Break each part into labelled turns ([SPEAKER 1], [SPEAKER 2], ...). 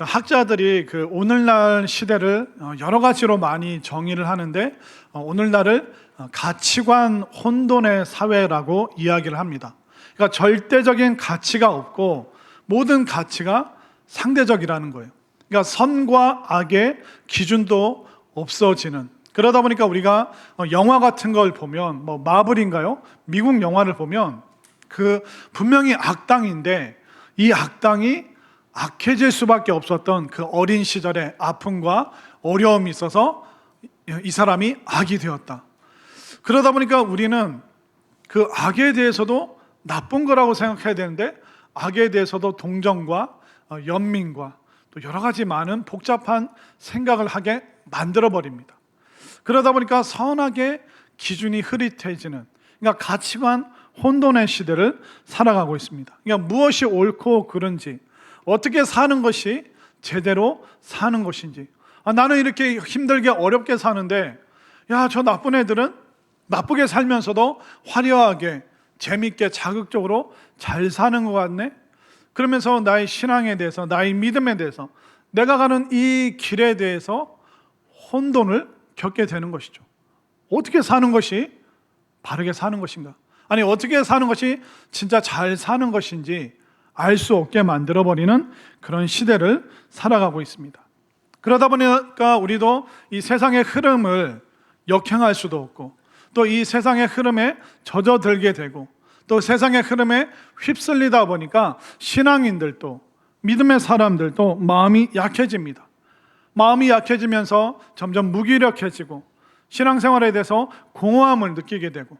[SPEAKER 1] 학자들이 오늘날 시대를 여러 가지로 많이 정의를 하는데 오늘날을 가치관 혼돈의 사회라고 이야기를 합니다. 그러니까 절대적인 가치가 없고 모든 가치가 상대적이라는 거예요. 그러니까 선과 악의 기준도 없어지는, 그러다 보니까 우리가 영화 같은 걸 보면 마블인가요? 미국 영화를 보면 분명히 악당인데 이 악당이 악해질 수밖에 없었던 그 어린 시절의 아픔과 어려움이 있어서 이 사람이 악이 되었다. 그러다 보니까 우리는 그 악에 대해서도 나쁜 거라고 생각해야 되는데 악에 대해서도 동정과 연민과 또 여러 가지 많은 복잡한 생각을 하게 만들어 버립니다. 그러다 보니까 선악의 기준이 흐릿해지는, 그러니까 가치관 혼돈의 시대를 살아가고 있습니다. 그러니까 무엇이 옳고 그른지, 어떻게 사는 것이 제대로 사는 것인지, 나는 이렇게 힘들게 어렵게 사는데 저 나쁜 애들은 나쁘게 살면서도 화려하게 재밌게 자극적으로 잘 사는 것 같네. 그러면서 나의 신앙에 대해서, 나의 믿음에 대해서, 내가 가는 이 길에 대해서 혼돈을 겪게 되는 것이죠. 어떻게 사는 것이 바르게 사는 것인가? 아니, 어떻게 사는 것이 진짜 잘 사는 것인지 알 수 없게 만들어버리는 그런 시대를 살아가고 있습니다. 그러다 보니까 우리도 이 세상의 흐름을 역행할 수도 없고, 또 이 세상의 흐름에 젖어들게 되고, 또 세상의 흐름에 휩쓸리다 보니까 신앙인들도, 믿음의 사람들도 마음이 약해집니다. 마음이 약해지면서 점점 무기력해지고 신앙생활에 대해서 공허함을 느끼게 되고,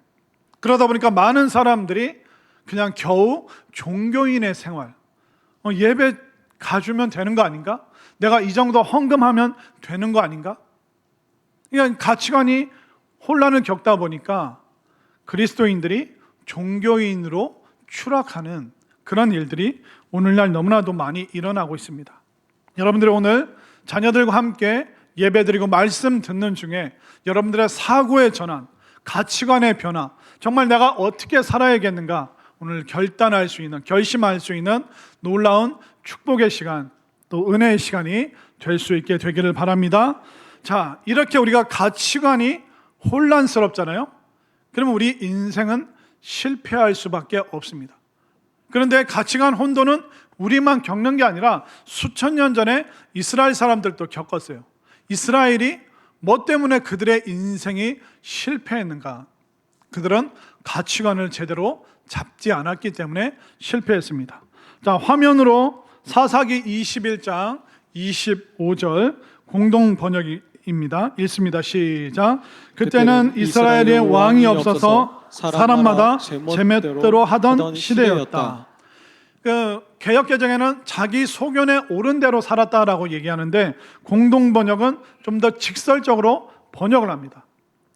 [SPEAKER 1] 그러다 보니까 많은 사람들이 그냥 겨우 종교인의 생활, 예배 가주면 되는 거 아닌가? 내가 이 정도 헌금하면 되는 거 아닌가? 그러니까 가치관이 혼란을 겪다 보니까 그리스도인들이 종교인으로 추락하는 그런 일들이 오늘날 너무나도 많이 일어나고 있습니다. 여러분들이 오늘 자녀들과 함께 예배드리고 말씀 듣는 중에 여러분들의 사고의 전환, 가치관의 변화, 정말 내가 어떻게 살아야겠는가 오늘 결단할 수 있는, 결심할 수 있는 놀라운 축복의 시간, 또 은혜의 시간이 될 수 있게 되기를 바랍니다. 자, 이렇게 우리가 가치관이 혼란스럽잖아요. 그러면 우리 인생은 실패할 수밖에 없습니다. 그런데 가치관 혼돈은 우리만 겪는 게 아니라 수천 년 전에 이스라엘 사람들도 겪었어요. 이스라엘이 뭐 때문에 그들의 인생이 실패했는가? 그들은 가치관을 제대로 잡지 않았기 때문에 실패했습니다. 자, 화면으로 사사기 21장 25절 공동 번역입니다. 읽습니다. 시작. 그때는 이스라엘에 왕이 없어서 사람마다 제멋대로 하던 시대였다. 개역개정에는 자기 소견에 옳은 대로 살았다라고 얘기하는데 공동 번역은 좀 더 직설적으로 번역을 합니다.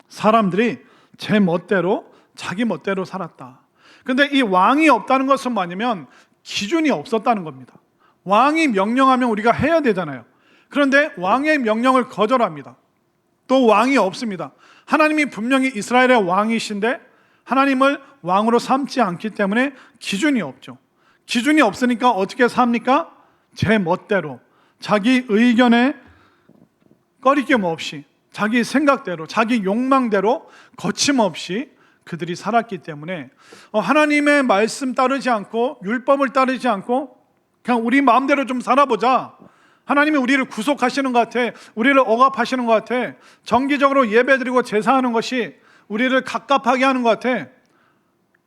[SPEAKER 1] 사람들이 제 멋대로, 자기 멋대로 살았다. 근데 이 왕이 없다는 것은 뭐냐면 기준이 없었다는 겁니다. 왕이 명령하면 우리가 해야 되잖아요. 그런데 왕의 명령을 거절합니다. 또 왕이 없습니다. 하나님이 분명히 이스라엘의 왕이신데 하나님을 왕으로 삼지 않기 때문에 기준이 없죠. 기준이 없으니까 어떻게 삽니까? 제 멋대로, 자기 의견에 꺼리낌 없이, 자기 생각대로, 자기 욕망대로 거침없이 그들이 살았기 때문에 하나님의 말씀 따르지 않고 율법을 따르지 않고 그냥 우리 마음대로 좀 살아보자, 하나님이 우리를 구속하시는 것 같아, 우리를 억압하시는 것 같아, 정기적으로 예배드리고 제사하는 것이 우리를 갑갑하게 하는 것 같아,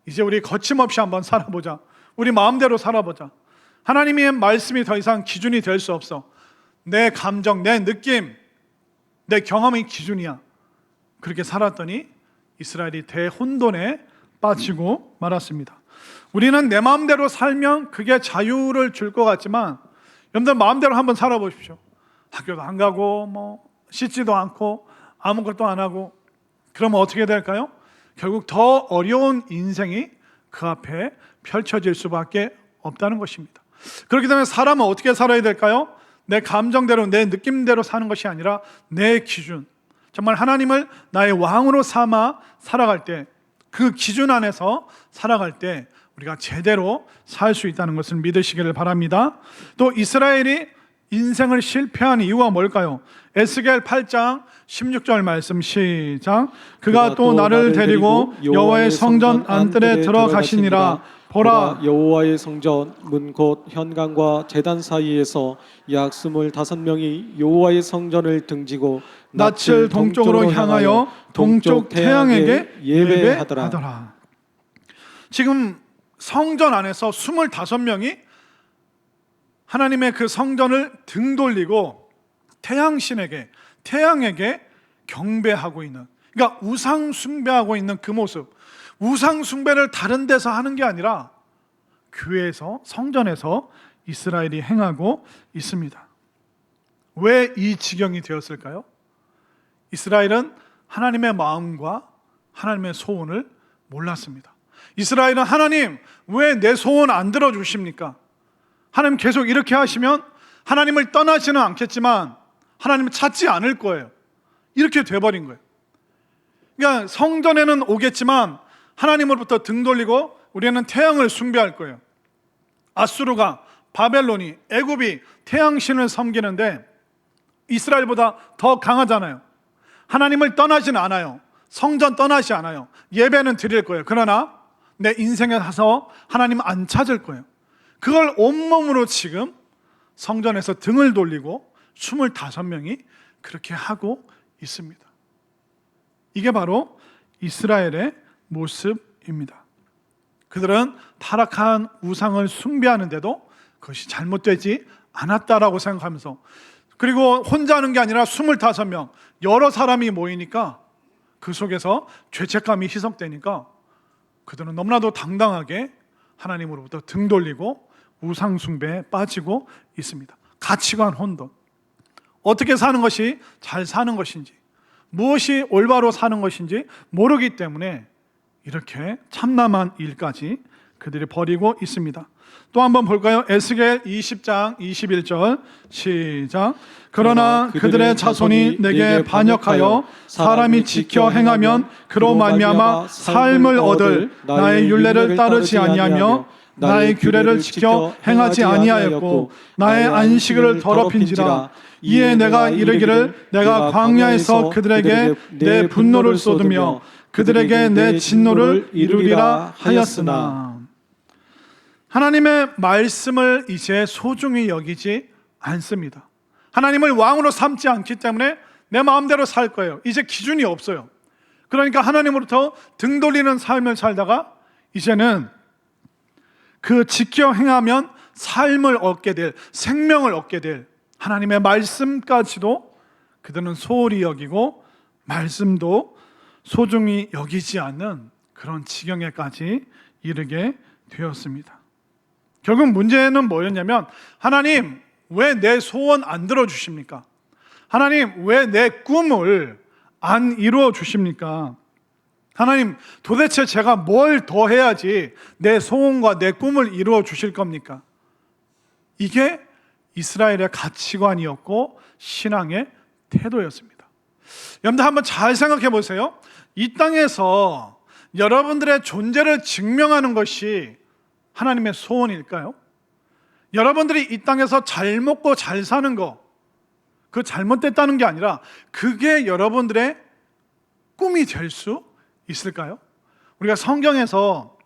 [SPEAKER 1] 이제 우리 거침없이 한번 살아보자, 우리 마음대로 살아보자, 하나님의 말씀이 더 이상 기준이 될 수 없어, 내 감정, 내 느낌, 내 경험이 기준이야. 그렇게 살았더니 이스라엘이 대혼돈에 빠지고 말았습니다. 우리는 내 마음대로 살면 그게 자유를 줄 것 같지만 여러분들 마음대로 한번 살아보십시오. 학교도 안 가고 씻지도 않고 아무것도 안 하고 그러면 어떻게 될까요? 결국 더 어려운 인생이 그 앞에 펼쳐질 수밖에 없다는 것입니다. 그렇기 때문에 사람은 어떻게 살아야 될까요? 내 감정대로, 내 느낌대로 사는 것이 아니라 내 기준, 정말 하나님을 나의 왕으로 삼아 살아갈 때, 그 기준 안에서 살아갈 때 우리가 제대로 살 수 있다는 것을 믿으시기를 바랍니다. 또 이스라엘이 인생을 실패한 이유가 뭘까요? 에스겔 8장 16절 말씀 시작. 그가 또 나를 데리고 여호와의 성전 안뜰에 들어가시니라. 보라,
[SPEAKER 2] 여호와의 성전 문 곧 현관과 제단 사이에서 약 25명이 여호와의 성전을 등지고
[SPEAKER 1] 낯을 동쪽으로 향하여 동쪽 태양에게 예배하더라. 지금 성전 안에서 25명이 하나님의 그 성전을 등 돌리고 태양에게 경배하고 있는, 그러니까 우상 숭배하고 있는 그 모습. 우상 숭배를 다른 데서 하는 게 아니라 교회에서, 성전에서 이스라엘이 행하고 있습니다. 왜 이 지경이 되었을까요? 이스라엘은 하나님의 마음과 하나님의 소원을 몰랐습니다. 이스라엘은 하나님, 왜 내 소원 안 들어주십니까? 하나님 계속 이렇게 하시면 하나님을 떠나지는 않겠지만 하나님을 찾지 않을 거예요. 이렇게 돼버린 거예요. 그러니까 성전에는 오겠지만 하나님으로부터 등 돌리고 우리는 태양을 숭배할 거예요. 아수르가, 바벨론이, 애굽이 태양신을 섬기는데 이스라엘보다 더 강하잖아요. 하나님을 떠나진 않아요. 성전 떠나지 않아요. 예배는 드릴 거예요. 그러나 내 인생에 가서 하나님 안 찾을 거예요. 그걸 온몸으로 지금 성전에서 등을 돌리고 25명이 그렇게 하고 있습니다. 이게 바로 이스라엘의 모습입니다. 그들은 타락한 우상을 숭배하는데도 그것이 잘못되지 않았다라고 생각하면서, 그리고 혼자 하는 게 아니라 25명, 여러 사람이 모이니까 그 속에서 죄책감이 희석되니까 그들은 너무나도 당당하게 하나님으로부터 등 돌리고 우상 숭배에 빠지고 있습니다. 가치관 혼돈. 어떻게 사는 것이 잘 사는 것인지, 무엇이 올바로 사는 것인지 모르기 때문에 이렇게 참남한 일까지 그들이 벌이고 있습니다. 또 한번 볼까요? 에스겔 20장 21절 시작. 그러나 그들의 자손이 내게 반역하여 사람이 지켜 행하면 그로 말미암아 삶을 얻을 나의 율례를 따르지 아니하며 나의 규례를 지켜 행하지 아니하였고 나의 안식을 더럽힌지라. 이에 내가 이르기를 내가 광야에서 그들에게 내 분노를 쏟으며 그들에게 내 진노를 이루리라 하였으나. 하나님의 말씀을 이제 소중히 여기지 않습니다. 하나님을 왕으로 삼지 않기 때문에 내 마음대로 살 거예요. 이제 기준이 없어요. 그러니까 하나님으로부터 등 돌리는 삶을 살다가 이제는 그 지켜 행하면 삶을 얻게 될, 생명을 얻게 될 하나님의 말씀까지도 그들은 소홀히 여기고 말씀도 소중히 여기지 않는 그런 지경에까지 이르게 되었습니다. 결국 문제는 뭐였냐면, 하나님 왜 내 소원 안 들어주십니까? 하나님 왜 내 꿈을 안 이루어 주십니까? 하나님 도대체 제가 뭘 더 해야지 내 소원과 내 꿈을 이루어 주실 겁니까? 이게 이스라엘의 가치관이었고 신앙의 태도였습니다. 여러분들 한번 잘 생각해 보세요. 이 땅에서 여러분들의 존재를 증명하는 것이 하나님의 소원일까요? 여러분들이 이 땅에서 잘 먹고 잘 사는 거, 그 잘못됐다는 게 아니라 그게 여러분들의 꿈이 될 수 있을까요? 우리가 성경에서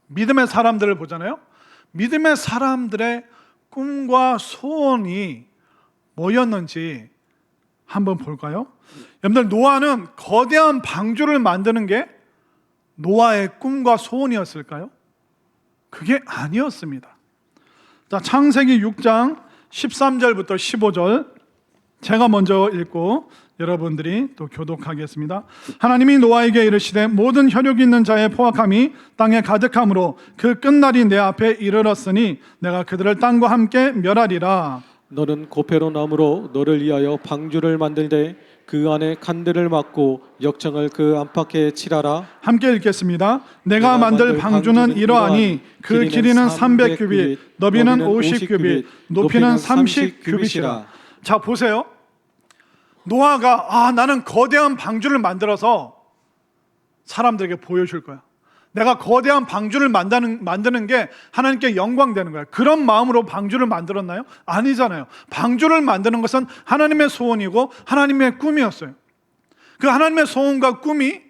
[SPEAKER 1] 믿음의 사람들을 보잖아요. 믿음의 사람들의 꿈과 소원이 뭐였는지 한번 볼까요? 여러분들, 노아는 거대한 방주를 만드는 게 노아의 꿈과 소원이었을까요? 그게 아니었습니다. 자, 창세기 6장 13절부터 15절 제가 먼저 읽고 여러분들이 또 교독하겠습니다. 하나님이 노아에게 이르시되 모든 혈육이 있는 자의 포악함이 땅에 가득함으로 그 끝날이 내 앞에 이르렀으니 내가 그들을 땅과 함께 멸하리라.
[SPEAKER 2] 너는 고페로 나무로 너를 위하여 방주를 만들되 그 안에 칸들을 막고 역청을 그 안팎에 칠하라.
[SPEAKER 1] 함께 읽겠습니다. 내가 만들 방주는 이러하니 그 길이는 300규빗, 너비는 50규빗, 높이는 30규빗이라. 자, 보세요. 노아가 나는 거대한 방주를 만들어서 사람들에게 보여줄 거야. 내가 거대한 방주를 만드는 게 하나님께 영광되는 거예요. 그런 마음으로 방주를 만들었나요? 아니잖아요. 방주를 만드는 것은 하나님의 소원이고 하나님의 꿈이었어요. 그 하나님의 소원과 꿈이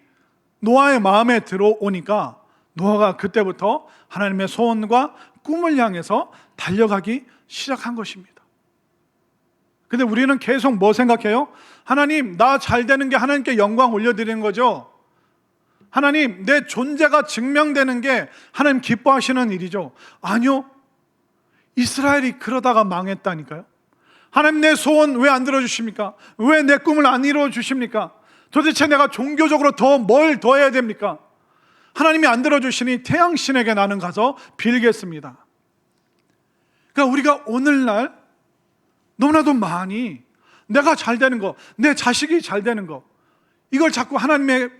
[SPEAKER 1] 노아의 마음에 들어오니까 노아가 그때부터 하나님의 소원과 꿈을 향해서 달려가기 시작한 것입니다. 근데 우리는 계속 뭐 생각해요? 하나님, 나 잘 되는 게 하나님께 영광 올려드리는 거죠. 하나님, 내 존재가 증명되는 게 하나님 기뻐하시는 일이죠. 아니요. 이스라엘이 그러다가 망했다니까요. 하나님, 내 소원 왜 안 들어주십니까? 왜 내 꿈을 안 이루어 주십니까? 도대체 내가 종교적으로 뭘 더 해야 됩니까? 하나님이 안 들어주시니 태양신에게 나는 가서 빌겠습니다. 그러니까 우리가 오늘날 너무나도 많이 내가 잘 되는 거, 내 자식이 잘 되는 거, 이걸 자꾸 하나님의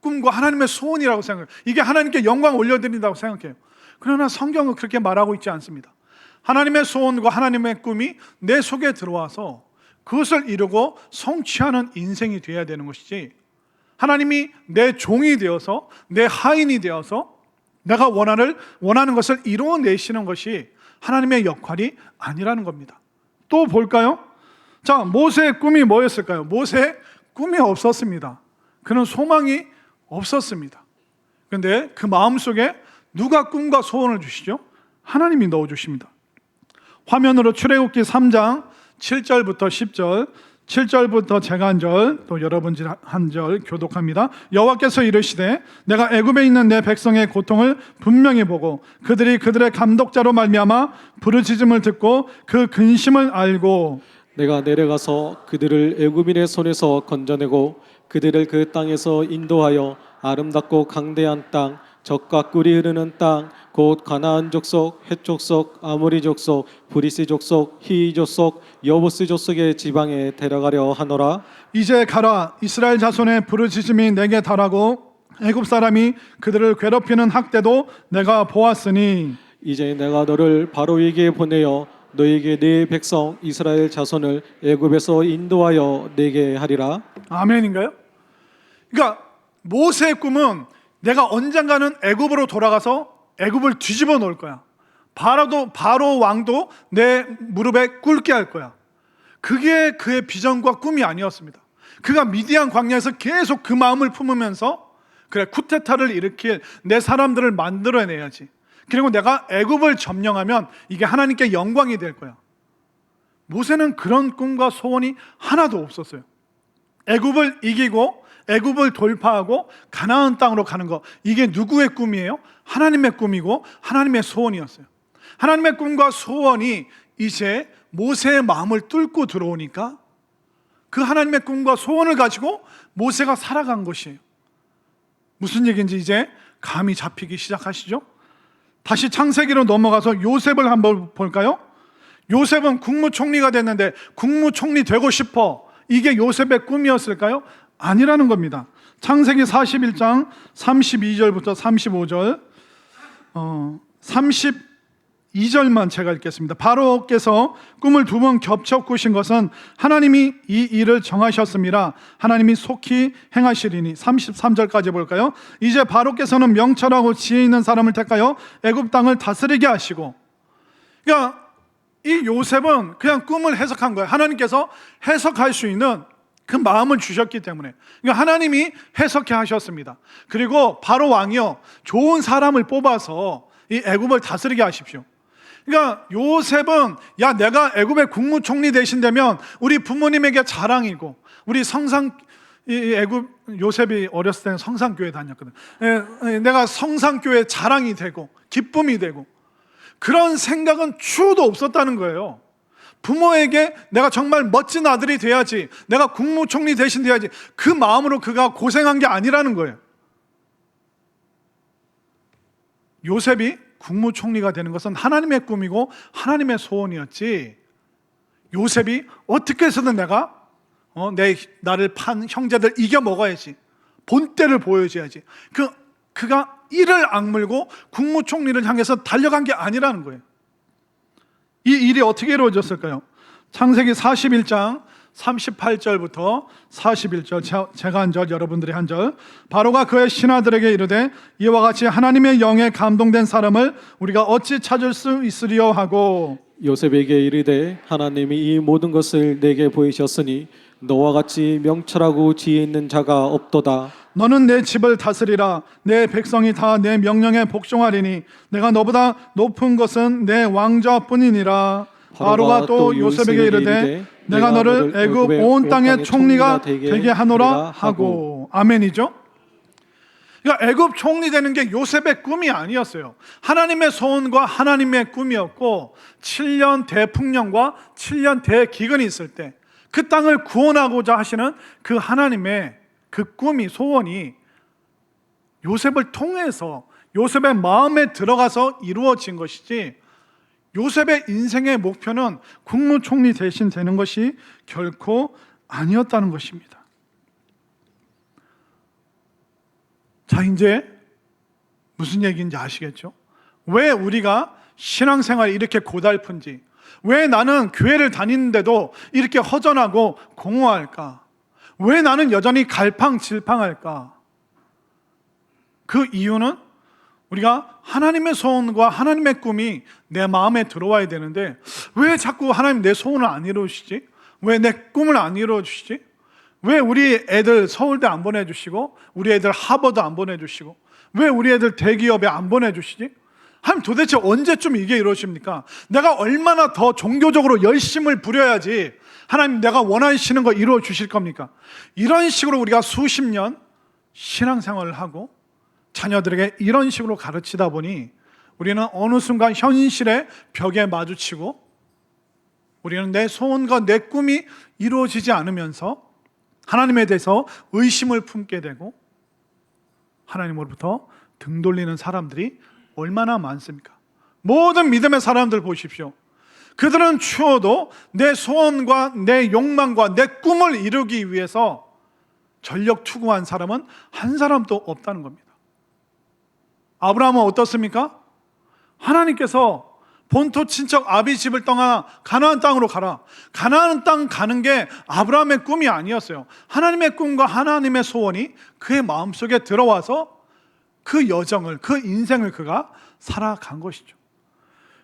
[SPEAKER 1] 꿈과 하나님의 소원이라고 생각해요. 이게 하나님께 영광 올려드린다고 생각해요. 그러나 성경은 그렇게 말하고 있지 않습니다. 하나님의 소원과 하나님의 꿈이 내 속에 들어와서 그것을 이루고 성취하는 인생이 되어야 되는 것이지, 하나님이 내 종이 되어서 내 하인이 되어서 내가 원하는 것을 이루어내시는 것이 하나님의 역할이 아니라는 겁니다. 또 볼까요? 자, 모세의 꿈이 뭐였을까요? 모세의 꿈이 없었습니다. 그는 소망이 없었습니다. 그런데 그 마음속에 누가 꿈과 소원을 주시죠? 하나님이 넣어주십니다. 화면으로 출애굽기 3장 7절부터 10절, 7절부터 제가 한 절, 또 여러분이 한 절 교독합니다. 여호와께서 이르시되 내가 애굽에 있는 내 백성의 고통을 분명히 보고 그들이 그들의 감독자로 말미암아 부르짖음을 듣고 그 근심을 알고
[SPEAKER 2] 내가 내려가서 그들을 애굽인의 손에서 건져내고 그들을 그 땅에서 인도하여 아름답고 강대한 땅, 젖과 꿀이 흐르는 땅, 곧 가나안 족속, 헷 족속, 아모리 족속, 브리스 족속, 히위 족속, 여부스 족속의 지방에 데려가려 하노라.
[SPEAKER 1] 이제 가라. 이스라엘 자손의 부르짖음이 내게 달하고 애굽 사람이 그들을 괴롭히는 학대도 내가 보았으니
[SPEAKER 2] 이제 내가 너를 바로에게 보내어 너에게 네 백성 이스라엘 자손을 애굽에서 인도하여 내게 하리라.
[SPEAKER 1] 아멘인가요? 그러니까 모세의 꿈은 내가 언젠가는 애굽으로 돌아가서 애굽을 뒤집어 놓을 거야. 바로 왕도 내 무릎에 꿇게 할 거야. 그게 그의 비전과 꿈이 아니었습니다. 그가 미디안 광야에서 계속 그 마음을 품으면서 그래, 쿠데타를 일으킬 내 사람들을 만들어내야지. 그리고 내가 애굽을 점령하면 이게 하나님께 영광이 될 거야. 모세는 그런 꿈과 소원이 하나도 없었어요. 애굽을 이기고 애굽을 돌파하고 가나안 땅으로 가는 거, 이게 누구의 꿈이에요? 하나님의 꿈이고 하나님의 소원이었어요. 하나님의 꿈과 소원이 이제 모세의 마음을 뚫고 들어오니까 그 하나님의 꿈과 소원을 가지고 모세가 살아간 것이에요. 무슨 얘기인지 이제 감이 잡히기 시작하시죠? 다시 창세기로 넘어가서 요셉을 한번 볼까요? 요셉은 국무총리가 됐는데 국무총리 되고 싶어, 이게 요셉의 꿈이었을까요? 아니라는 겁니다. 창세기 41장 32절부터 35절, 32절만 제가 읽겠습니다. 바로께서 꿈을 2번 겹쳐 꾸신 것은 하나님이 이 일을 정하셨습니다. 하나님이 속히 행하시리니. 33절까지 볼까요? 이제 바로께서는 명철하고 지혜 있는 사람을 택하여 애굽 땅을 다스리게 하시고, 그러니까 이 요셉은 그냥 꿈을 해석한 거예요. 하나님께서 해석할 수 있는 그 마음을 주셨기 때문에. 그러니까 하나님이 해석해 하셨습니다. 그리고 바로 왕이요, 좋은 사람을 뽑아서 이 애굽을 다스리게 하십시오. 그러니까 요셉은, 야, 내가 애굽의 국무총리 대신되면 우리 부모님에게 자랑이고, 우리 애굽 요셉이 어렸을 때는 성산교회 다녔거든. 내가 성산교회 자랑이 되고 기쁨이 되고, 그런 생각은 추호도 없었다는 거예요. 부모에게 내가 정말 멋진 아들이 돼야지, 내가 국무총리 대신 돼야지, 그 마음으로 그가 고생한 게 아니라는 거예요. 요셉이 국무총리가 되는 것은 하나님의 꿈이고 하나님의 소원이었지, 요셉이 어떻게 해서든 내가 나를 판 형제들 이겨 먹어야지, 본때를 보여줘야지, 그가 이를 악물고 국무총리를 향해서 달려간 게 아니라는 거예요. 이 일이 어떻게 이루어졌을까요? 창세기 41장 38절부터 41절, 제가 한 절, 여러분들이 한 절. 바로가 그의 신하들에게 이르되 이와 같이 하나님의 영에 감동된 사람을 우리가 어찌 찾을 수 있으리요 하고,
[SPEAKER 2] 요셉에게 이르되 하나님이 이 모든 것을 내게 보이셨으니 너와 같이 명철하고 지혜 있는 자가 없도다.
[SPEAKER 1] 너는 내 집을 다스리라. 내 백성이 다 내 명령에 복종하리니 내가 너보다 높은 것은 내 왕자뿐이니라. 바로가 또 요셉에게 이르되 내가 너를 애굽 온 땅의 총리가 되게 하노라 하고. 아멘이죠. 그러니까 애굽 총리 되는 게 요셉의 꿈이 아니었어요. 하나님의 소원과 하나님의 꿈이었고, 7년 대풍령과 7년 대기근이 있을 때 그 땅을 구원하고자 하시는 그 하나님의 그 꿈이, 소원이 요셉을 통해서 요셉의 마음에 들어가서 이루어진 것이지, 요셉의 인생의 목표는 국무총리 대신 되는 것이 결코 아니었다는 것입니다. 자, 이제 무슨 얘기인지 아시겠죠? 왜 우리가 신앙생활이 이렇게 고달픈지, 왜 나는 교회를 다니는데도 이렇게 허전하고 공허할까? 왜 나는 여전히 갈팡질팡할까? 그 이유는 우리가 하나님의 소원과 하나님의 꿈이 내 마음에 들어와야 되는데, 왜 자꾸 하나님 내 소원을 안 이루시지? 왜 내 꿈을 안 이루어주시지? 왜 우리 애들 서울대 안 보내주시고, 우리 애들 하버드 안 보내주시고, 왜 우리 애들 대기업에 안 보내주시지? 하나님 도대체 언제쯤 이게 이루어집니까? 내가 얼마나 더 종교적으로 열심을 부려야지 하나님 내가 원하시는 거 이루어 주실 겁니까? 이런 식으로 우리가 수십 년 신앙생활을 하고 자녀들에게 이런 식으로 가르치다 보니 우리는 어느 순간 현실의 벽에 마주치고, 우리는 내 소원과 내 꿈이 이루어지지 않으면서 하나님에 대해서 의심을 품게 되고, 하나님으로부터 등 돌리는 사람들이 얼마나 많습니까? 모든 믿음의 사람들 보십시오. 그들은 추워도 내 소원과 내 욕망과 내 꿈을 이루기 위해서 전력 투구한 사람은 한 사람도 없다는 겁니다. 아브라함은 어떻습니까? 하나님께서 본토 친척 아비 집을 떠나 가나안 땅으로 가라. 가나안 땅 가는 게 아브라함의 꿈이 아니었어요. 하나님의 꿈과 하나님의 소원이 그의 마음속에 들어와서 그 여정을, 그 인생을 그가 살아간 것이죠.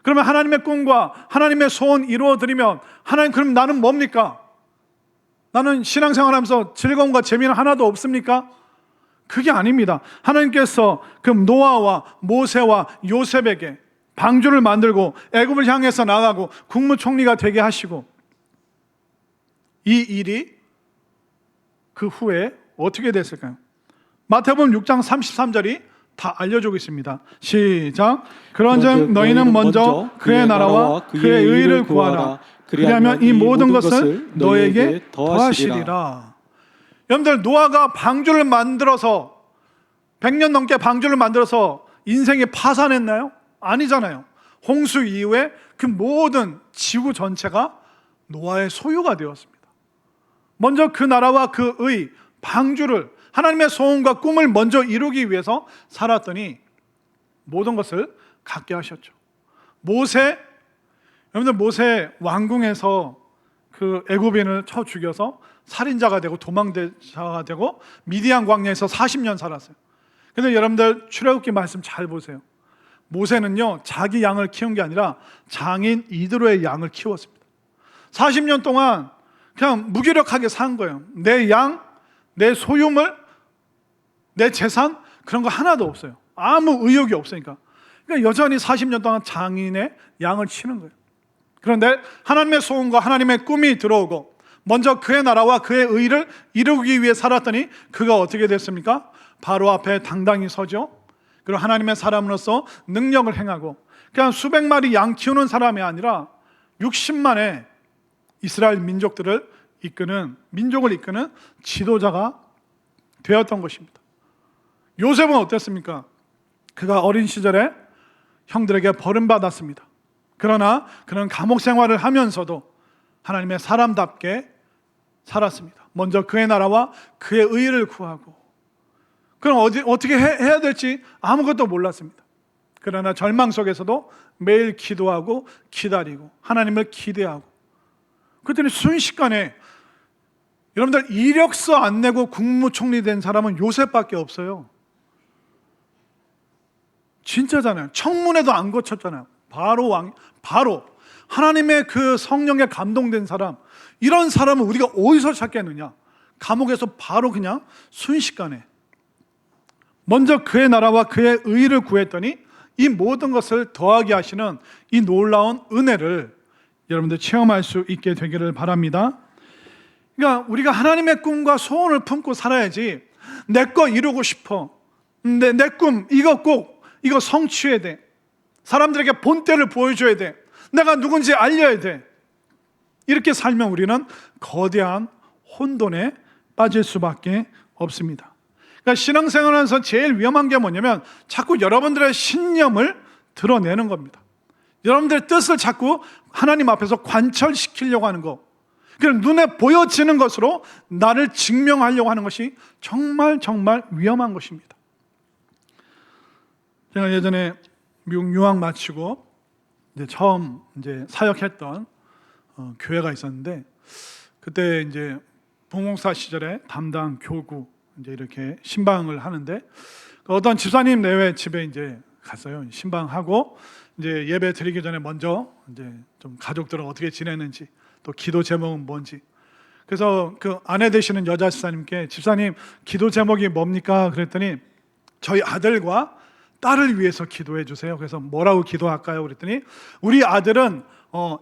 [SPEAKER 1] 그러면 하나님의 꿈과 하나님의 소원 이루어드리면, 하나님 그럼 나는 뭡니까? 나는 신앙생활하면서 즐거움과 재미는 하나도 없습니까? 그게 아닙니다. 하나님께서 그 노아와 모세와 요셉에게 방주를 만들고 애굽을 향해서 나가고 국무총리가 되게 하시고, 이 일이 그 후에 어떻게 됐을까요? 마태복음 6장 33절이 다 알려주고 있습니다. 시작. 그런즉 너희는 먼저 그의 나라와 그의 의를 구하라. 그리하면 이 모든 것을 너에게 더하시리라. 여러분들, 노아가 방주를 만들어서 100년 넘게 방주를 만들어서 인생이 파산했나요? 아니잖아요. 홍수 이후에 그 모든 지구 전체가 노아의 소유가 되었습니다. 먼저 그 나라와 그 의, 방주를, 하나님의 소원과 꿈을 먼저 이루기 위해서 살았더니 모든 것을 갖게 하셨죠. 여러분들, 모세 왕궁에서 그 애굽인을 쳐 죽여서 살인자가 되고 도망자가 되고 미디안 광야에서 40년 살았어요. 근데 여러분들, 출애굽기 말씀 잘 보세요. 모세는요, 자기 양을 키운 게 아니라 장인 이드로의 양을 키웠습니다. 40년 동안 그냥 무기력하게 산 거예요. 내 양, 내 소유물, 내 재산, 그런 거 하나도 없어요. 아무 의욕이 없으니까. 그러니까 여전히 40년 동안 장인의 양을 치는 거예요. 그런데 하나님의 소원과 하나님의 꿈이 들어오고, 먼저 그의 나라와 그의 의를 이루기 위해 살았더니 그가 어떻게 됐습니까? 바로 앞에 당당히 서죠. 그리고 하나님의 사람으로서 능력을 행하고, 그냥 수백 마리 양 키우는 사람이 아니라 60만의 이스라엘 민족을 이끄는 지도자가 되었던 것입니다. 요셉은 어땠습니까? 그가 어린 시절에 형들에게 버림받았습니다. 그러나 그는 감옥 생활을 하면서도 하나님의 사람답게 살았습니다. 먼저 그의 나라와 그의 의를 구하고, 그럼 어떻게 해야 될지 아무것도 몰랐습니다. 그러나 절망 속에서도 매일 기도하고 기다리고 하나님을 기대하고, 그랬더니 순식간에 여러분들 이력서 안 내고 국무총리 된 사람은 요셉밖에 없어요. 진짜잖아요. 청문회도 안 거쳤잖아요. 바로 하나님의 그 성령에 감동된 사람, 이런 사람은 우리가 어디서 찾겠느냐? 감옥에서 바로 그냥 순식간에 먼저 그의 나라와 그의 의를 구했더니 이 모든 것을 더하게 하시는 이 놀라운 은혜를 여러분들 체험할 수 있게 되기를 바랍니다. 그러니까 우리가 하나님의 꿈과 소원을 품고 살아야지, 내 거 이루고 싶어, 내 꿈 이거 성취해야 돼, 사람들에게 본때를 보여줘야 돼, 내가 누군지 알려야 돼, 이렇게 살면 우리는 거대한 혼돈에 빠질 수밖에 없습니다. 그러니까 신앙생활에서 제일 위험한 게 뭐냐면 자꾸 여러분들의 신념을 드러내는 겁니다. 여러분들의 뜻을 자꾸 하나님 앞에서 관철시키려고 하는 거, 그냥 눈에 보여지는 것으로 나를 증명하려고 하는 것이 정말 위험한 것입니다. 제가 예전에 미국 유학 마치고 처음 사역했던 교회가 있었는데, 그때 봉공사 시절에 담당 교구 이렇게 신방을 하는데, 어떤 집사님 내외 집에 갔어요. 신방하고 예배 드리기 전에 먼저 좀 가족들은 어떻게 지내는지, 또 기도 제목은 뭔지. 그래서 그 아내 되시는 여자 집사님께, 집사님 기도 제목이 뭡니까? 그랬더니 저희 아들과 딸을 위해서 기도해 주세요. 그래서 뭐라고 기도할까요? 그랬더니 우리 아들은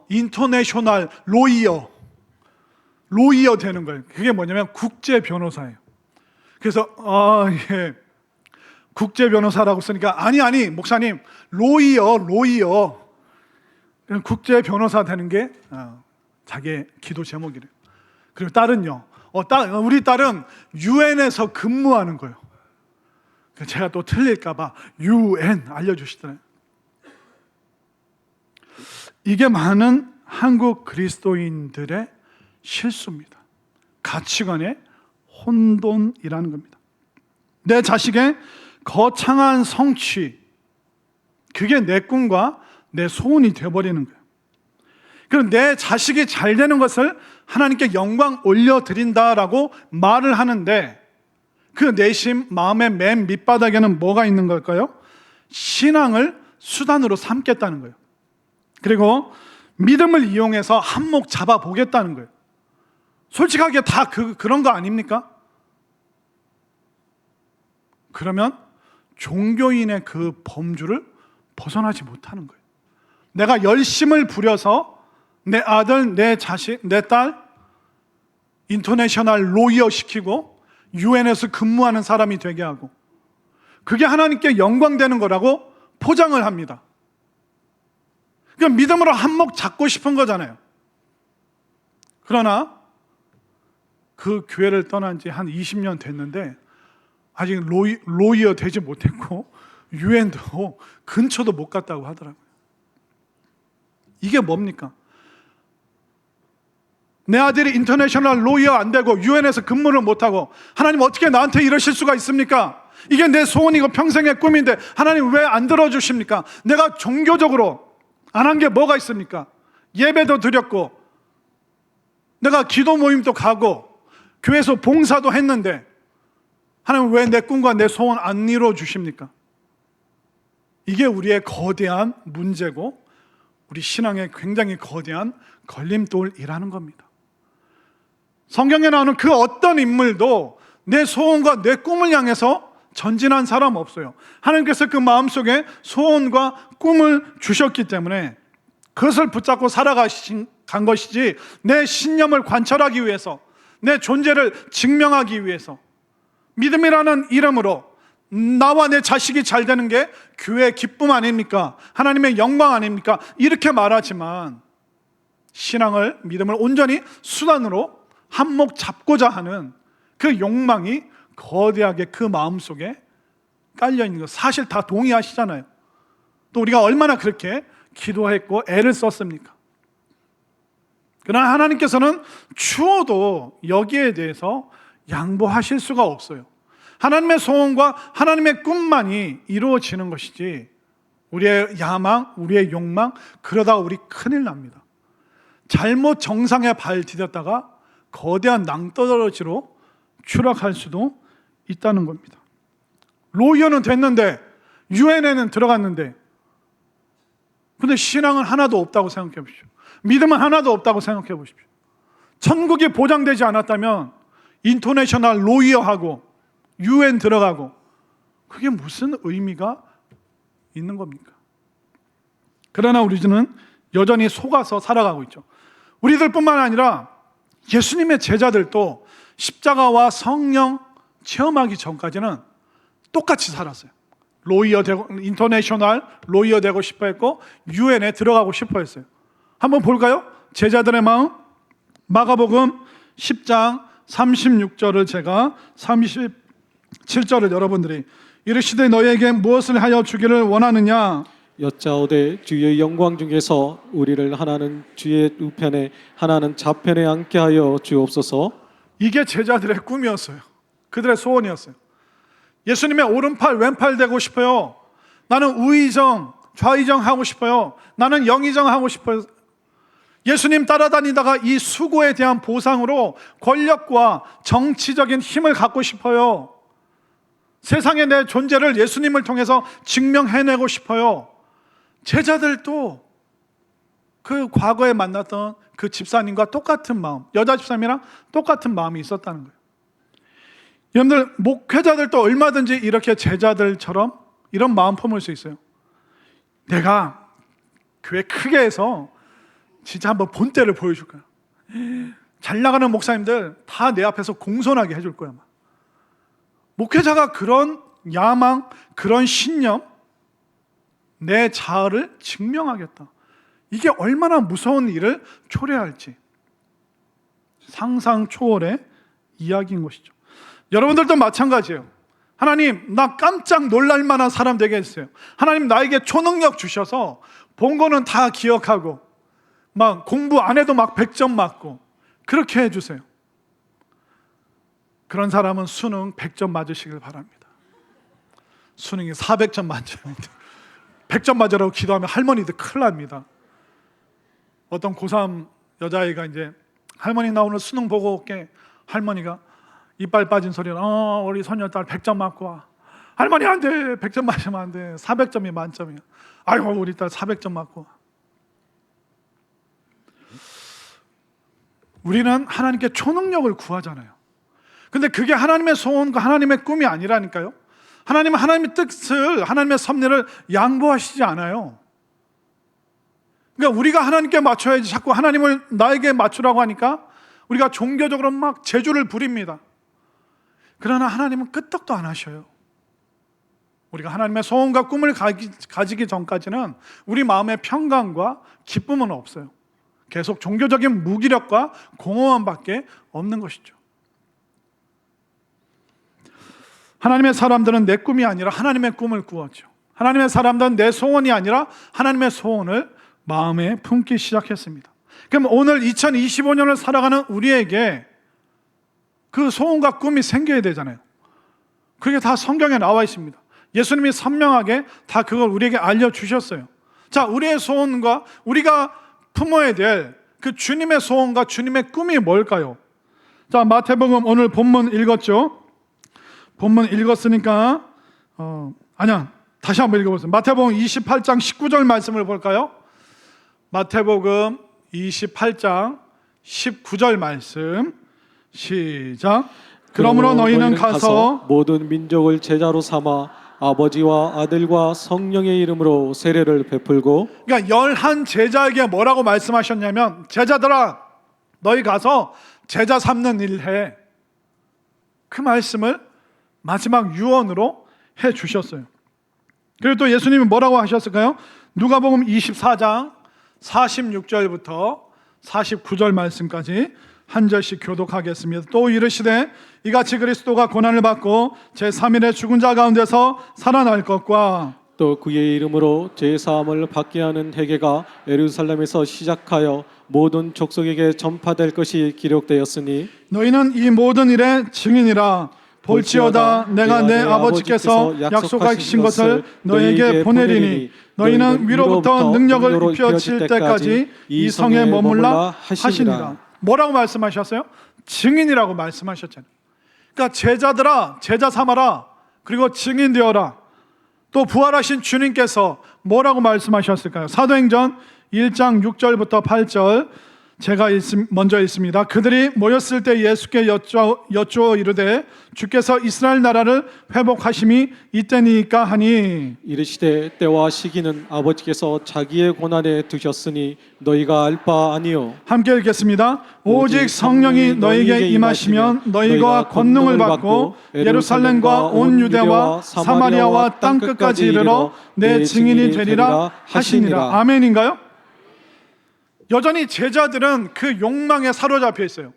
[SPEAKER 1] 인터내셔널 로이어 되는 거예요. 그게 뭐냐면 국제 변호사예요. 그래서 예, 국제 변호사라고 쓰니까 아니 목사님, 로이어 국제 변호사 되는 게 자기의 기도 제목이래요. 그리고 딸은요, 우리 딸은 유엔에서 근무하는 거예요. 제가 또 틀릴까봐 UN 알려주시더라고요. 이게 많은 한국 그리스도인들의 실수입니다. 가치관의 혼돈이라는 겁니다. 내 자식의 거창한 성취, 그게 내 꿈과 내 소원이 되어버리는 거예요. 그럼 내 자식이 잘 되는 것을 하나님께 영광 올려드린다라고 말을 하는데, 그 내심 마음의 맨 밑바닥에는 뭐가 있는 걸까요? 신앙을 수단으로 삼겠다는 거예요. 그리고 믿음을 이용해서 한몫 잡아보겠다는 거예요. 솔직하게 다 그런 거 아닙니까? 그러면 종교인의 그 범주를 벗어나지 못하는 거예요. 내가 열심을 부려서 내 아들, 내 자식, 내 딸 인터내셔널 로이어 시키고 유엔에서 근무하는 사람이 되게 하고, 그게 하나님께 영광되는 거라고 포장을 합니다. 그러니까 믿음으로 한몫 잡고 싶은 거잖아요. 그러나 그 교회를 떠난 지 한 20년 됐는데 아직 로이어 되지 못했고 유엔도 근처도 못 갔다고 하더라고요. 이게 뭡니까? 내 아들이 인터내셔널 로이어 안 되고 유엔에서 근무를 못하고 하나님 어떻게 나한테 이러실 수가 있습니까? 이게 내 소원이고 평생의 꿈인데 하나님 왜 안 들어주십니까? 내가 종교적으로 안 한 게 뭐가 있습니까? 예배도 드렸고 내가 기도 모임도 가고 교회에서 봉사도 했는데 하나님 왜 내 꿈과 내 소원 안 이루어 주십니까? 이게 우리의 거대한 문제고 우리 신앙의 굉장히 거대한 걸림돌이라는 겁니다. 성경에 나오는 그 어떤 인물도 내 소원과 내 꿈을 향해서 전진한 사람 없어요. 하나님께서 그 마음속에 소원과 꿈을 주셨기 때문에 그것을 붙잡고 살아간 것이지, 내 신념을 관철하기 위해서, 내 존재를 증명하기 위해서, 믿음이라는 이름으로 나와 내 자식이 잘 되는 게 교회의 기쁨 아닙니까? 하나님의 영광 아닙니까? 이렇게 말하지만 신앙을, 믿음을 온전히 수단으로 한몫 잡고자 하는 그 욕망이 거대하게 그 마음속에 깔려있는 것, 사실 다 동의하시잖아요. 또 우리가 얼마나 그렇게 기도했고 애를 썼습니까? 그러나 하나님께서는 추워도 여기에 대해서 양보하실 수가 없어요. 하나님의 소원과 하나님의 꿈만이 이루어지는 것이지 우리의 야망, 우리의 욕망, 그러다가 우리 큰일 납니다. 잘못 정상에 발 디뎠다가 거대한 낭떠러지로 추락할 수도 있다는 겁니다. 로이어는 됐는데 유엔에는 들어갔는데 근데 신앙은 하나도 없다고 생각해 보십시오. 믿음은 하나도 없다고 생각해 보십시오. 천국이 보장되지 않았다면 인터내셔널 로이어하고 유엔 들어가고 그게 무슨 의미가 있는 겁니까? 그러나 우리는 여전히 속아서 살아가고 있죠. 우리들뿐만 아니라 예수님의 제자들도 십자가와 성령 체험하기 전까지는 똑같이 살았어요. 로이어 되고 인터내셔널 로이어 되고 싶어 했고 유엔에 들어가고 싶어 했어요. 한번 볼까요? 제자들의 마음 마가복음 10장 36절을 제가 37절을 여러분들이 이르시되 너희에게 무엇을 하여 주기를 원하느냐
[SPEAKER 2] 여짜오되 주의 영광 중에서 우리를 하나는 주의 우편에 하나는 좌편에 앉게 하여 주옵소서.
[SPEAKER 1] 이게 제자들의 꿈이었어요. 그들의 소원이었어요. 예수님의 오른팔 왼팔 되고 싶어요. 나는 우의정 좌의정 하고 싶어요. 나는 영의정 하고 싶어요. 예수님 따라다니다가 이 수고에 대한 보상으로 권력과 정치적인 힘을 갖고 싶어요. 세상에 내 존재를 예수님을 통해서 증명해내고 싶어요. 제자들도 그 과거에 만났던 그 집사님과 똑같은 마음, 여자 집사님이랑 똑같은 마음이 있었다는 거예요. 여러분들 목회자들도 얼마든지 이렇게 제자들처럼 이런 마음 품을 수 있어요. 내가 교회 크게 해서 진짜 한번 본때를 보여줄 거야. 잘 나가는 목사님들 다 내 앞에서 공손하게 해줄 거야. 목회자가 그런 야망, 그런 신념, 내 자아를 증명하겠다. 이게 얼마나 무서운 일을 초래할지 상상 초월의 이야기인 것이죠. 여러분들도 마찬가지예요. 하나님, 나 깜짝 놀랄 만한 사람 되게 해주세요. 하나님, 나에게 초능력 주셔서 본 거는 다 기억하고 막 공부 안 해도 막 100점 맞고 그렇게 해주세요. 그런 사람은 수능 100점 맞으시길 바랍니다. 수능이 400점 만점입니다. 100점 맞으라고 기도하면 할머니들 큰일 납니다. 어떤 고3 여자아이가 이제 할머니 나 오늘 수능 보고 올게. 할머니가 이빨 빠진 소리는 우리 손녀딸 100점 맞고 와. 할머니 안 돼. 100점 맞으면 안 돼. 400점이 만점이야. 아이고 우리 딸 400점 맞고 와. 우리는 하나님께 초능력을 구하잖아요. 근데 그게 하나님의 소원과 하나님의 꿈이 아니라니까요. 하나님은 하나님의 뜻을, 하나님의 섭리를 양보하시지 않아요. 그러니까 우리가 하나님께 맞춰야지 자꾸 하나님을 나에게 맞추라고 하니까 우리가 종교적으로 막 재주를 부립니다. 그러나 하나님은 끄떡도 안 하셔요. 우리가 하나님의 소원과 꿈을 가지기 전까지는 우리 마음의 평강과 기쁨은 없어요. 계속 종교적인 무기력과 공허함밖에 없는 것이죠. 하나님의 사람들은 내 꿈이 아니라 하나님의 꿈을 꾸었죠. 하나님의 사람들은 내 소원이 아니라 하나님의 소원을 마음에 품기 시작했습니다. 그럼 오늘 2025년을 살아가는 우리에게 그 소원과 꿈이 생겨야 되잖아요. 그게 다 성경에 나와 있습니다. 예수님이 선명하게 다 그걸 우리에게 알려주셨어요. 자, 우리의 소원과 우리가 품어야 될 그 주님의 소원과 주님의 꿈이 뭘까요? 자, 마태복음 오늘 본문 읽었죠? 본문 읽었으니까 다시 한번 읽어보세요. 마태복음 28장 19절 말씀을 볼까요? 마태복음 28장 19절 말씀 시작. 그러므로 너희는 가서
[SPEAKER 2] 모든 민족을 제자로 삼아 아버지와 아들과 성령의 이름으로 세례를 베풀고.
[SPEAKER 1] 그러니까 11 제자에게 뭐라고 말씀하셨냐면 제자들아 너희 가서 제자 삼는 일 해. 그 말씀을 마지막 유언으로 해 주셨어요. 그리고 또 예수님이 뭐라고 하셨을까요? 누가복음 24장 46절부터 49절 말씀까지 한 절씩 교독하겠습니다. 또 이르시되 이같이 그리스도가 고난을 받고 제3일에 죽은 자 가운데서 살아날 것과
[SPEAKER 2] 또 그의 이름으로 제사함을 받게 하는 회개가 예루살렘에서 시작하여 모든 족속에게 전파될 것이 기록되었으니
[SPEAKER 1] 너희는 이 모든 일의 증인이라. 볼지어다 내가 내 아버지께서 약속하신 것을 너희에게 보내리니 너희는 위로부터 능력을 입혀질 때까지 이 성에 머물라 하시니라. 뭐라고 말씀하셨어요? 증인이라고 말씀하셨잖아요. 그러니까 제자들아, 제자 삼아라, 그리고 증인 되어라. 또 부활하신 주님께서 뭐라고 말씀하셨을까요? 사도행전 1장 6절부터 8절 제가 먼저 읽습니다. 그들이 모였을 때 예수께 여쭈어 이르되 주께서 이스라엘 나라를 회복하심이 이때니까 하니
[SPEAKER 2] 이르시되 때와 시기는 아버지께서 자기의 고난에 두셨으니 너희가 알 바 아니요.
[SPEAKER 1] 함께 읽겠습니다. 오직 성령이 너희에게 임하시면 너희가 권능을 받고 예루살렘과 온 유대와 사마리아와 땅끝까지 이르러 내 증인이 되리라 하시니라. 아멘인가요? 여전히 제자들은 그 욕망에 사로잡혀 있어요.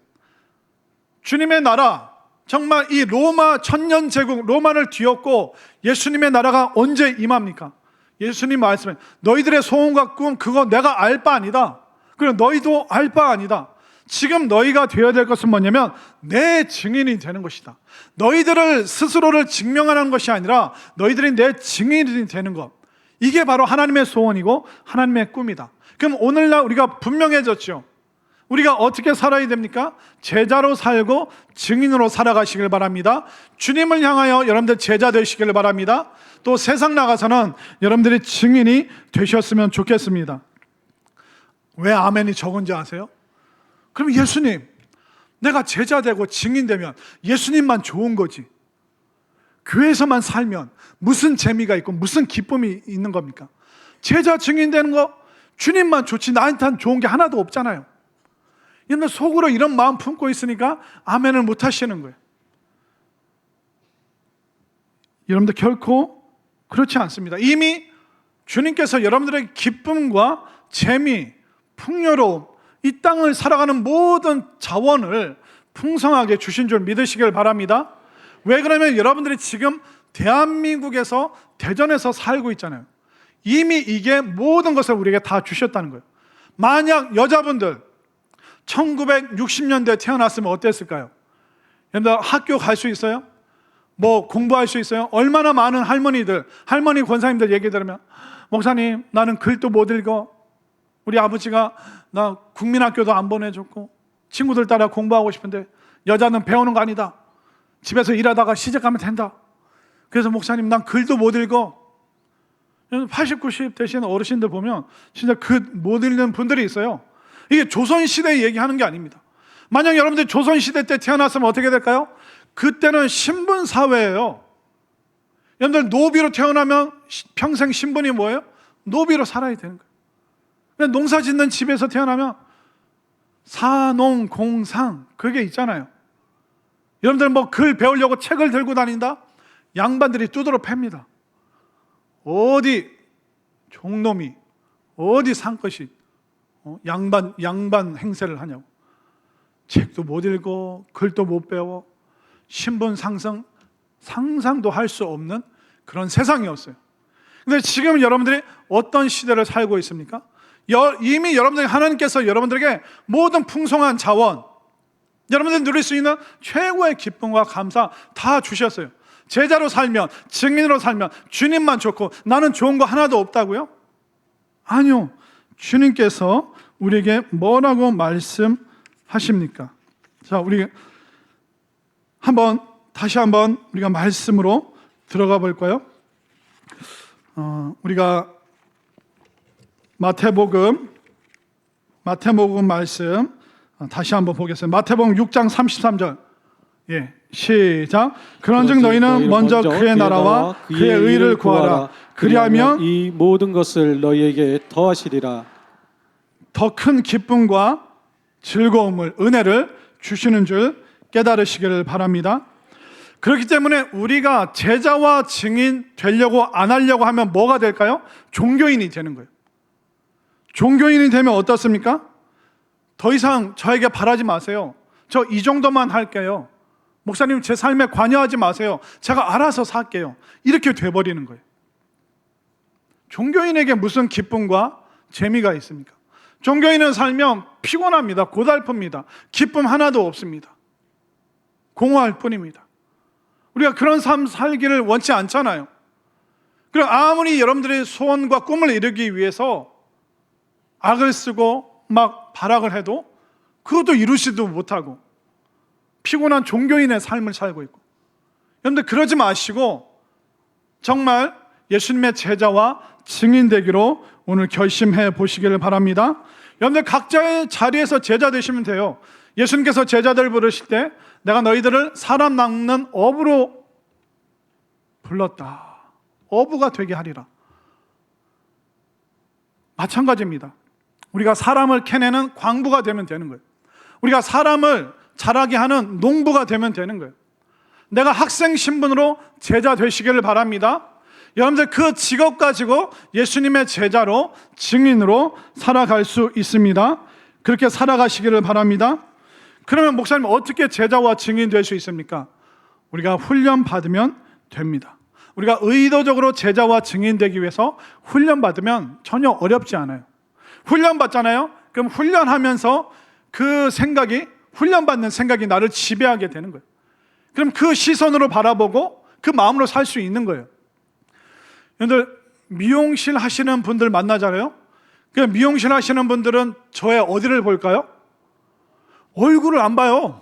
[SPEAKER 1] 주님의 나라, 정말 이 로마 천년제국 로마를 뒤엎고 예수님의 나라가 언제 임합니까? 예수님 말씀에 너희들의 소원과 꿈 그거 내가 알 바 아니다. 그리고 너희도 알 바 아니다. 지금 너희가 되어야 될 것은 뭐냐면 내 증인이 되는 것이다. 너희들을 스스로를 증명하는 것이 아니라 너희들이 내 증인이 되는 것. 이게 바로 하나님의 소원이고 하나님의 꿈이다. 그럼 오늘날 우리가 분명해졌죠. 우리가 어떻게 살아야 됩니까? 제자로 살고 증인으로 살아가시길 바랍니다. 주님을 향하여 여러분들 제자 되시길 바랍니다. 또 세상 나가서는 여러분들이 증인이 되셨으면 좋겠습니다. 왜 아멘이 적은지 아세요? 그럼 예수님, 내가 제자 되고 증인 되면 예수님만 좋은 거지. 교회에서만 살면 무슨 재미가 있고 무슨 기쁨이 있는 겁니까? 제자 증인 되는 거 주님만 좋지 나한테는 좋은 게 하나도 없잖아요. 근데 속으로 이런 마음 품고 있으니까 아멘을 못 하시는 거예요. 여러분들 결코 그렇지 않습니다. 이미 주님께서 여러분들에게 기쁨과 재미, 풍요로움, 이 땅을 살아가는 모든 자원을 풍성하게 주신 줄 믿으시길 바랍니다. 왜 그러면 여러분들이 지금 대한민국에서 대전에서 살고 있잖아요. 이미 이게 모든 것을 우리에게 다 주셨다는 거예요. 만약 여자분들 1960년대에 태어났으면 어땠을까요? 여러분들 학교 갈 수 있어요? 뭐 공부할 수 있어요? 얼마나 많은 할머니 권사님들 얘기 들으면 목사님 나는 글도 못 읽어. 우리 아버지가 나 국민학교도 안 보내줬고 친구들 따라 공부하고 싶은데 여자는 배우는 거 아니다. 집에서 일하다가 시집 가면 된다. 그래서 목사님 난 글도 못 읽어. 80, 90 되시는 어르신들 보면 진짜 그 못 읽는 분들이 있어요. 이게 조선시대 얘기하는 게 아닙니다. 만약 여러분들 조선시대 때 태어났으면 어떻게 될까요? 그때는 신분사회예요. 여러분들 노비로 태어나면 평생 신분이 뭐예요? 노비로 살아야 되는 거예요. 농사 짓는 집에서 태어나면 사농공상 그게 있잖아요. 여러분들 뭐 글 배우려고 책을 들고 다닌다? 양반들이 두드러 팹니다. 어디 종놈이 어디 산것이 양반 행세를 하냐고. 책도 못 읽고 글도 못 배워 신분 상상도 할 수 없는 그런 세상이었어요. 근데 지금 여러분들이 어떤 시대를 살고 있습니까? 이미 여러분들이 하나님께서 여러분들에게 모든 풍성한 자원, 여러분들이 누릴 수 있는 최고의 기쁨과 감사 다 주셨어요. 제자로 살면, 증인으로 살면 주님만 좋고 나는 좋은 거 하나도 없다고요? 아니요. 주님께서 우리에게 뭐라고 말씀하십니까? 자, 우리 다시 한번 우리가 말씀으로 들어가 볼까요? 우리가 마태복음 말씀 다시 한번 보겠습니다. 마태복음 6장 33절. 예, 시작. 그런즉 너희는 먼저 그의 나라와 그의 의를 구하라. 그리하면
[SPEAKER 2] 이 모든 것을 너희에게 더하시리라.
[SPEAKER 1] 더 큰 기쁨과 즐거움을, 은혜를 주시는 줄 깨달으시기를 바랍니다. 그렇기 때문에 우리가 제자와 증인 되려고 안 하려고 하면 뭐가 될까요? 종교인이 되는 거예요. 종교인이 되면 어떻습니까? 더 이상 저에게 바라지 마세요. 저 이 정도만 할게요. 목사님 제 삶에 관여하지 마세요. 제가 알아서 살게요. 이렇게 돼버리는 거예요. 종교인에게 무슨 기쁨과 재미가 있습니까? 종교인은 살면 피곤합니다. 고달픕니다. 기쁨 하나도 없습니다. 공허할 뿐입니다. 우리가 그런 삶 살기를 원치 않잖아요. 그럼 아무리 여러분들의 소원과 꿈을 이루기 위해서 악을 쓰고 막 발악을 해도 그것도 이루지도 못하고 피곤한 종교인의 삶을 살고 있고, 여러분들 그러지 마시고 정말 예수님의 제자와 증인 되기로 오늘 결심해 보시기를 바랍니다. 여러분들 각자의 자리에서 제자 되시면 돼요. 예수님께서 제자들 부르실 때 내가 너희들을 사람 낚는 어부로 불렀다. 어부가 되게 하리라. 마찬가지입니다. 우리가 사람을 캐내는 광부가 되면 되는 거예요. 우리가 사람을 자라게 하는 농부가 되면 되는 거예요. 내가 학생 신분으로 제자 되시기를 바랍니다. 여러분들 그 직업 가지고 예수님의 제자로 증인으로 살아갈 수 있습니다. 그렇게 살아가시기를 바랍니다. 그러면 목사님 어떻게 제자와 증인 될 수 있습니까? 우리가 훈련 받으면 됩니다. 우리가 의도적으로 제자와 증인 되기 위해서 훈련 받으면 전혀 어렵지 않아요. 훈련 받잖아요. 그럼 훈련하면서 그 생각이, 훈련받는 생각이 나를 지배하게 되는 거예요. 그럼 그 시선으로 바라보고 그 마음으로 살 수 있는 거예요. 여러분들 미용실 하시는 분들 만나잖아요. 그 미용실 하시는 분들은 저의 어디를 볼까요? 얼굴을 안 봐요.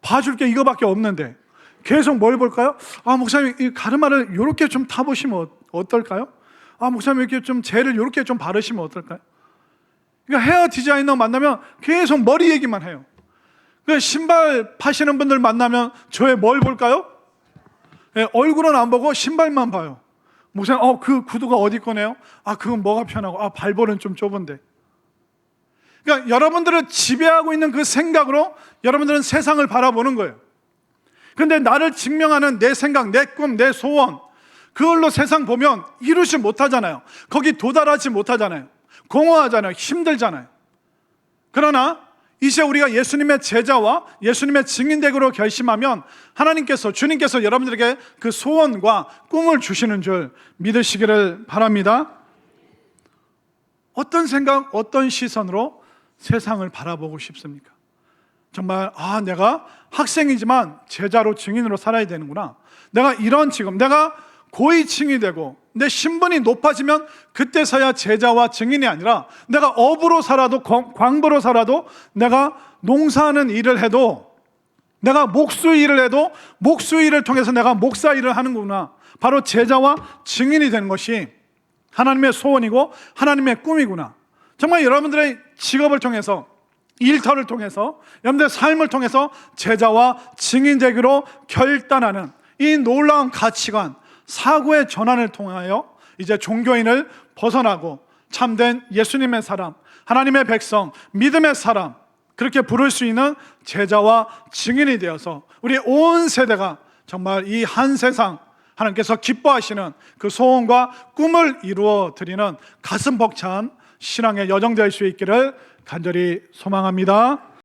[SPEAKER 1] 봐줄 게 이거밖에 없는데 계속 뭘 볼까요? 아, 목사님 이 가르마를 이렇게 좀 타보시면 어떨까요? 아, 목사님 이렇게 좀 젤을 이렇게 좀 바르시면 어떨까요? 그러니까 헤어 디자이너 만나면 계속 머리 얘기만 해요. 그 신발 파시는 분들 만나면 저의 뭘 볼까요? 네, 얼굴은 안 보고 신발만 봐요. 목사님, 그 구두가 어디 거네요? 아, 그건 뭐가 편하고, 아, 발볼은 좀 좁은데. 그러니까 여러분들을 지배하고 있는 그 생각으로 여러분들은 세상을 바라보는 거예요. 근데 나를 증명하는 내 생각, 내 꿈, 내 소원, 그걸로 세상 보면 이루지 못하잖아요. 거기 도달하지 못하잖아요. 공허하잖아요. 힘들잖아요. 그러나 이제 우리가 예수님의 제자와 예수님의 증인되기로 결심하면 하나님께서, 주님께서 여러분들에게 그 소원과 꿈을 주시는 줄 믿으시기를 바랍니다. 어떤 생각, 어떤 시선으로 세상을 바라보고 싶습니까? 정말 내가 학생이지만 제자로 증인으로 살아야 되는구나. 내가 이런 직업, 내가 고위층이 되고 내 신분이 높아지면 그때서야 제자와 증인이 아니라 내가 어부로 살아도 광부로 살아도 내가 농사하는 일을 해도 내가 목수 일을 해도 목수 일을 통해서 내가 목사 일을 하는구나. 바로 제자와 증인이 되는 것이 하나님의 소원이고 하나님의 꿈이구나. 정말 여러분들의 직업을 통해서, 일터를 통해서, 여러분들의 삶을 통해서 제자와 증인 되기로 결단하는 이 놀라운 가치관, 사고의 전환을 통하여 이제 종교인을 벗어나고 참된 예수님의 사람, 하나님의 백성, 믿음의 사람, 그렇게 부를 수 있는 제자와 증인이 되어서 우리 온 세대가 정말 이 한 세상 하나님께서 기뻐하시는 그 소원과 꿈을 이루어 드리는 가슴 벅찬 신앙의 여정 될 수 있기를 간절히 소망합니다.